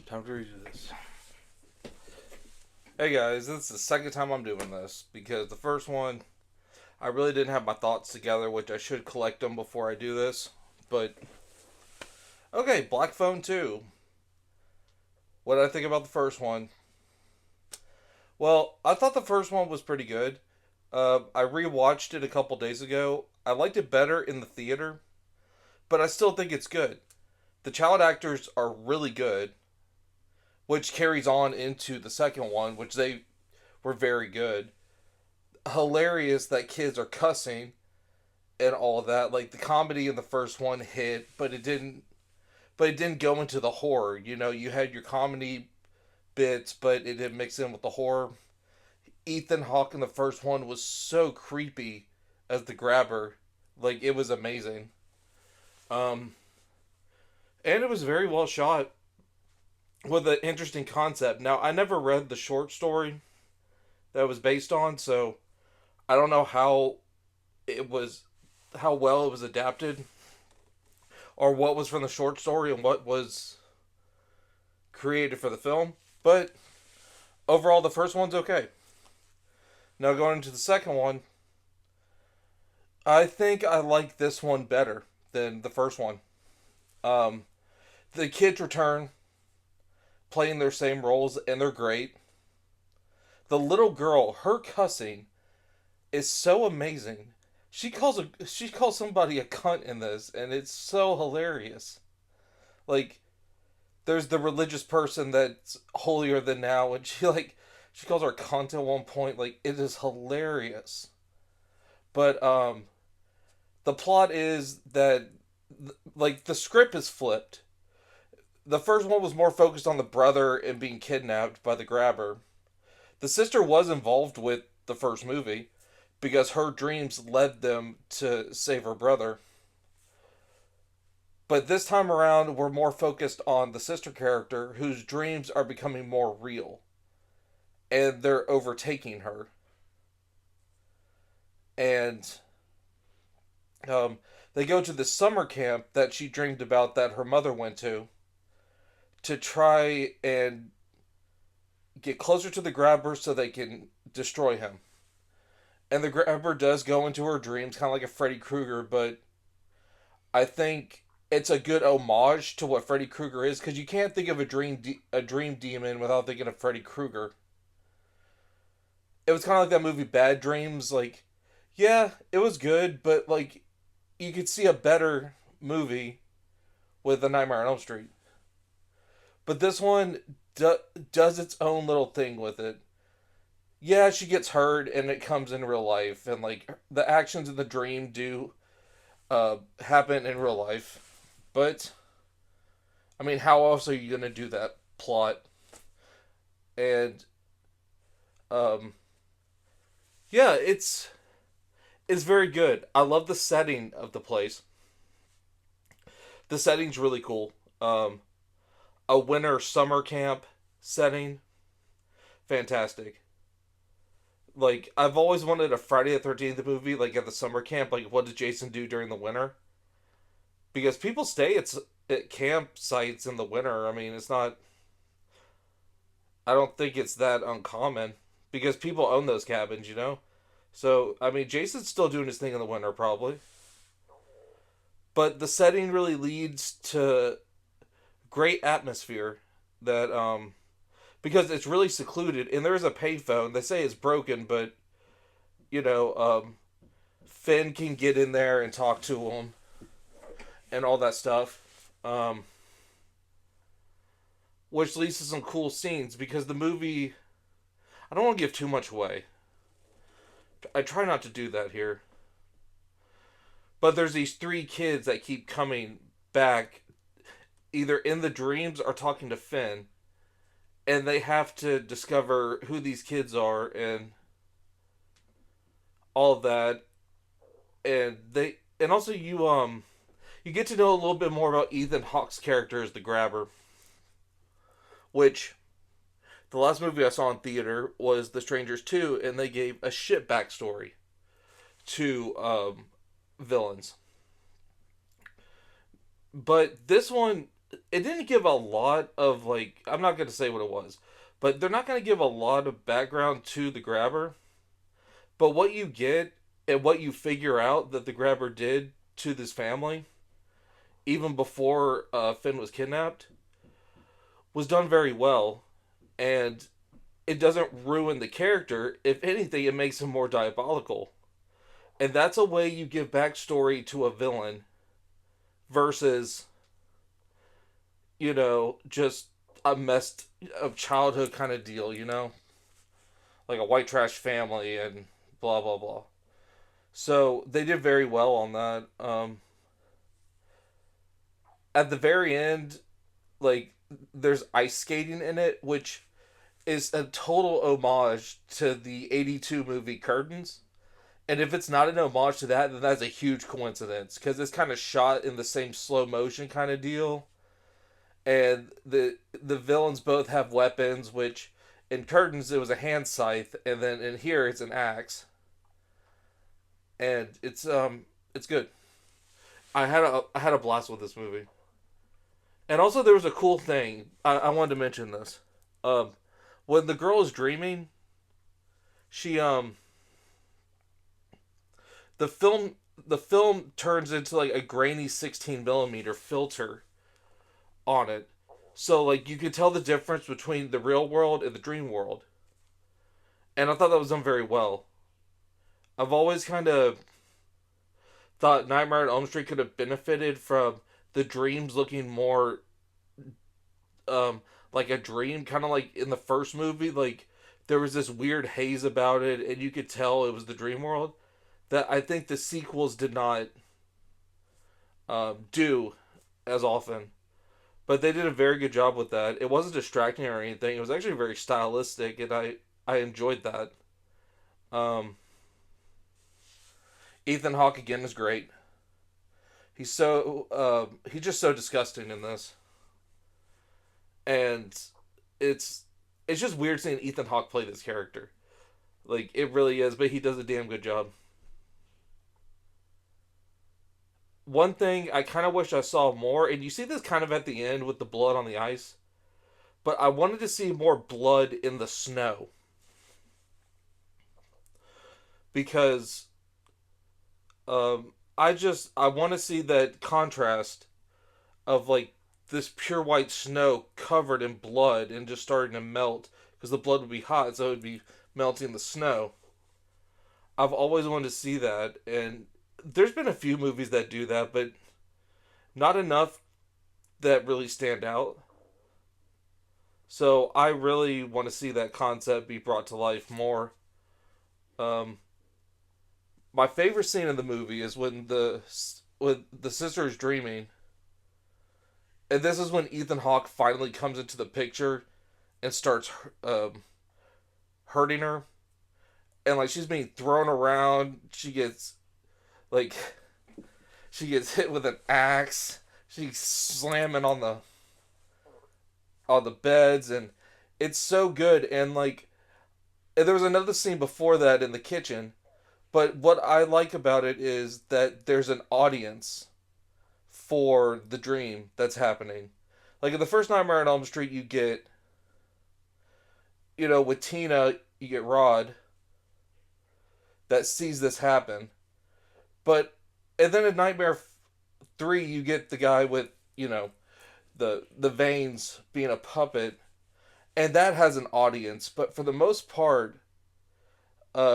Time to redo this. Hey guys, this is the second time I'm doing this because the first one I really didn't have my thoughts together, which I should collect them before I do this. But okay, Black Phone 2. What did I think about the first one? Well, I thought the first one was pretty good. I rewatched it a couple days ago. I liked it better in the theater, but I still think it's good. The child actors are really good, which carries on into the second one, which they were very good. Hilarious that kids are cussing and all of that. Like the comedy in the first one hit, but it didn't. But it didn't go into the horror. You know, you had your comedy bits, but it didn't mix in with the horror. Ethan Hawke in the first one was so creepy as the grabber. Like it was amazing. Um, and it was very well shot with an interesting concept. Now I never read the short story that it was based on, so I don't know it was how well it was adapted or what was from the short story and what was created for the film. But overall, the first one's okay. Now going into the second one, I think I like this one better than the first one. Um, the kids return playing their same roles and they're great. The little girl, her cussing is so amazing. She calls somebody a cunt in this, and it's so hilarious. Like there's the religious person that's holier than now, and she calls her cunt at one point. Like it is hilarious. But the plot is that like the script is flipped. The first one was more focused on the brother and being kidnapped by the grabber. The sister was involved with the first movie because her dreams led them to save her brother. But this time around, we're more focused on the sister character whose dreams are becoming more real and they're overtaking her. And they go to the summer camp that she dreamed about that her mother went to try and get closer to the grabber so they can destroy him. And the grabber does go into her dreams, kind of like a Freddy Krueger, but I think it's a good homage to what Freddy Krueger is because you can't think of a dream demon without thinking of Freddy Krueger. It was kind of like that movie Bad Dreams. Like, yeah, it was good, but like you could see a better movie with The Nightmare on Elm Street. But this one does its own little thing with it. Yeah, she gets hurt and it comes in real life, and like the actions in the dream do happen in real life. But I mean, how else are you gonna do that plot? And um, yeah, it's very good. I love the setting of the place. The setting's really cool. A winter summer camp setting, fantastic. Like I've always wanted a Friday the 13th movie, like at the summer camp. Like what does Jason do during the winter? Because people stay at campsites in the winter. I mean, it's not. I don't think it's that uncommon because people own those cabins, you know. So I mean, Jason's still doing his thing in the winter probably, but the setting really leads to great atmosphere that because it's really secluded and there is a payphone. They say it's broken, but you know Finn can get in there and talk to him and all that stuff. Which leads to some cool scenes because the movie. I don't want to give too much away. I try not to do that here. But there's these three kids that keep coming back, either in the dreams or talking to Finn, and they have to discover who these kids are and all of that. And also you get to know a little bit more about Ethan Hawke's character as the grabber, which the last movie I saw in theater was The Strangers 2, and they gave a shit backstory to villains. But this one it didn't give a lot of like, I'm not going to say what it was, but they're not going to give a lot of background to the grabber. But what you get and what you figure out that the grabber did to this family, even before Finn was kidnapped, was done very well. And it doesn't ruin the character. If anything, it makes him more diabolical. And that's a way you give backstory to a villain versus, just a messed up childhood kind of deal, like a white trash family and blah blah blah. So they did very well on that. At the very end, like there's ice skating in it, which is a total homage to the '82 movie Curtains. And if it's not an homage to that, then that's a huge coincidence because it's kind of shot in the same slow motion kind of deal. And the villains both have weapons, which in Curtains it was a hand scythe, and then in here it's an axe, and it's good. I had a blast with this movie, and also there was a cool thing I wanted to mention this. Um, when the girl is dreaming, she the film turns into like a grainy 16 millimeter filter on it. So like you could tell the difference between the real world and the dream world. And I thought that was done very well. I've always kind of thought Nightmare on Elm Street could have benefited from the dreams looking more like a dream, kind of like in the first movie. Like there was this weird haze about it, and you could tell it was the dream world. That I think the sequels did not do as often. But they did a very good job with that. It wasn't distracting or anything. It was actually very stylistic, and I enjoyed that. Um, Ethan Hawke again is great. He's just so disgusting in this, and it's it's just weird seeing Ethan Hawke play this character. Like it really is, but he does a damn good job. One thing I kind of wish I saw more, and you see this kind of at the end with the blood on the ice, but I wanted to see more blood in the snow because I want to see that contrast of like this pure white snow covered in blood and just starting to melt because the blood would be hot, so it would be melting the snow. I've always wanted to see that, and there's been a few movies that do that, but not enough that really stand out. So I really want to see that concept be brought to life more. Um, my favorite scene in the movie is when the sister is dreaming, and this is when Ethan Hawke finally comes into the picture and starts um, hurting her, and like she's being thrown around. Like she gets hit with an axe. She's slamming on the beds, and it's so good. And like, and there was another scene before that in the kitchen. But what I like about it is that there's an audience for the dream that's happening. Like in the first Nightmare on Elm Street, with Tina, you get Rod that sees this happen. But and then in Nightmare 3, you get the guy with the veins being a puppet, and that has an audience. But for the most part,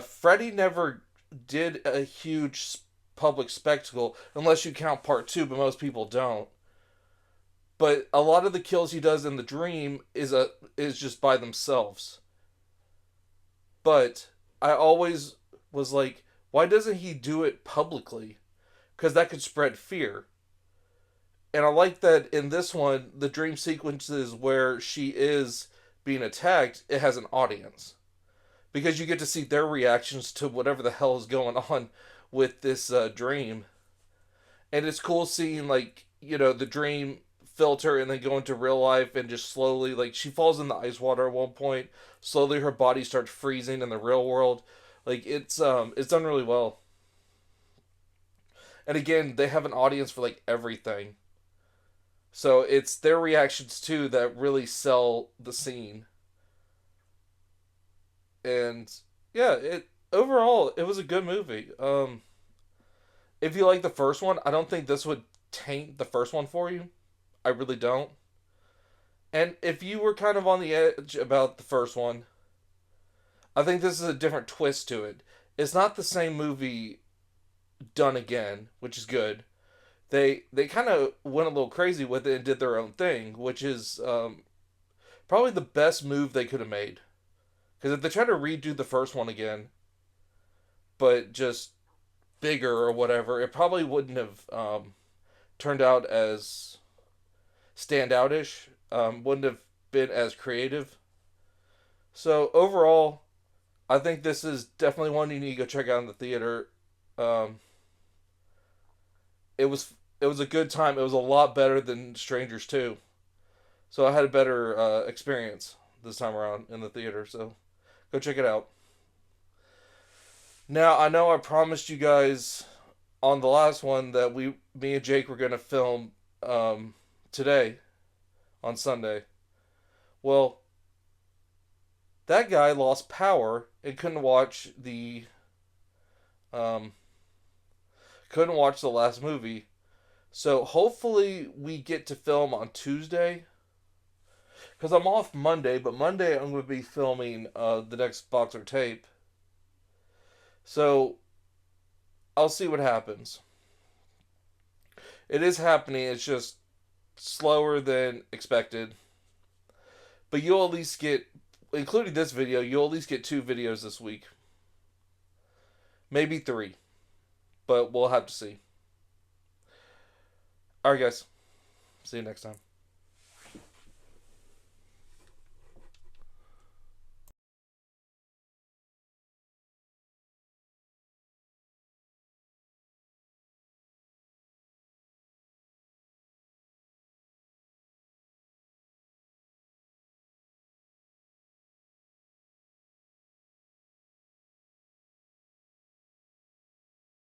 Freddy never did a huge public spectacle unless you count part two, but most people don't. But a lot of the kills he does in the dream is just by themselves. But I always was like, why doesn't he do it publicly? Because that could spread fear. And I like that in this one, the dream sequences where she is being attacked, it has an audience. Because you get to see their reactions to whatever the hell is going on with this dream. And it's cool seeing, like, the dream filter and then go into real life and just slowly, like, she falls in the ice water at one point. Slowly her body starts freezing in the real world. Like, it's done really well. And again, they have an audience for, like, everything. So it's their reactions too that really sell the scene. And yeah, it overall it was a good movie. If you like the first one, I don't think this would taint the first one for you. I really don't. And if you were kind of on the edge about the first one, I think this is a different twist to it. It's not the same movie done again, which is good. They kind of went a little crazy with it and did their own thing, which is probably the best move they could have made. Because if they try to redo the first one again, but just bigger or whatever, it probably wouldn't have turned out as standoutish. Wouldn't have been as creative. So overall, I think this is definitely one you need to go check out in the theater. Um, it was a good time. It was a lot better than Strangers 2. So I had a better experience this time around in the theater. So go check it out. Now I know I promised you guys on the last one that me and Jake were gonna film today on Sunday. Well, that guy lost power and um, couldn't watch the last movie. So hopefully we get to film on Tuesday because I'm off Monday, but Monday I'm going to be filming the next Boxer tape. So I'll see what happens. It is happening. It's just slower than expected. But you'll at least get, including this video, you'll at least get 2 videos this week. Maybe 3. But we'll have to see. Alright, guys. See you next time.